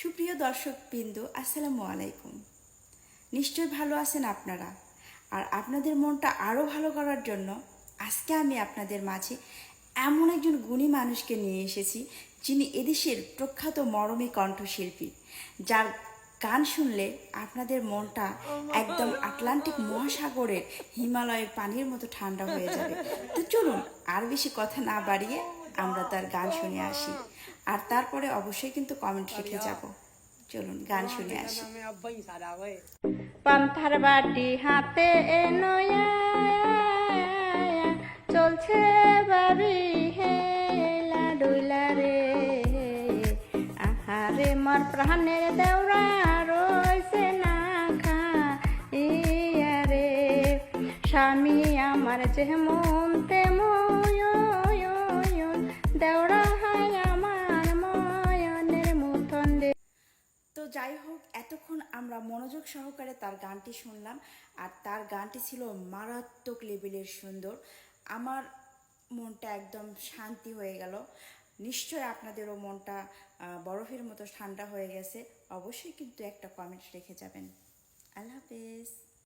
সুপ্রিয় দর্শকবৃন্দ, আসসালামু আলাইকুম। নিশ্চয়ই ভালো আছেন আপনারা। আর আপনাদের মনটা আরও ভালো করার জন্য আজকে আমি আপনাদের মাঝে এমন একজন গুণী মানুষকে নিয়ে এসেছি, যিনি এদেশের প্রখ্যাত মরমী কণ্ঠশিল্পী, যার গান শুনলে আপনাদের মনটা একদম আটলান্টিক মহাসাগরের হিমালয়ের পানির মতো ঠান্ডা হয়ে যাবে। তো চলুন আর বেশি কথা না বাড়িয়ে আমরা তার গান শুনে আসি, আর তারপরে অবশ্যই কিন্তু কমেন্ট রেখে যাব। চলুন গান শুনে আসি। পান্থার বাটি হাতে নয়া চলছে বাড়ি হেলা ডুইলা রে আহারে মার প্রাণের দেওরা রইছে না খা ইয়া রে স্বামী আমার যেমন তেমন দেওরা হয় আমার ময়নের মতন রে। তো যাই হোক, এতক্ষণ আমরা মনোযোগ সহকারে তার গানটি শুনলাম, আর তার গানটি ছিল মারাত্মক লেভেলের সুন্দর। আমার মনটা একদম শান্তি হয়ে গেল। নিশ্চয় আপনাদেরও মনটা বরফের মতো ঠান্ডা হয়ে গেছে। অবশ্যই কিন্তু একটা কমেন্ট রেখে যাবেন। আল্লাহ হাফেজ।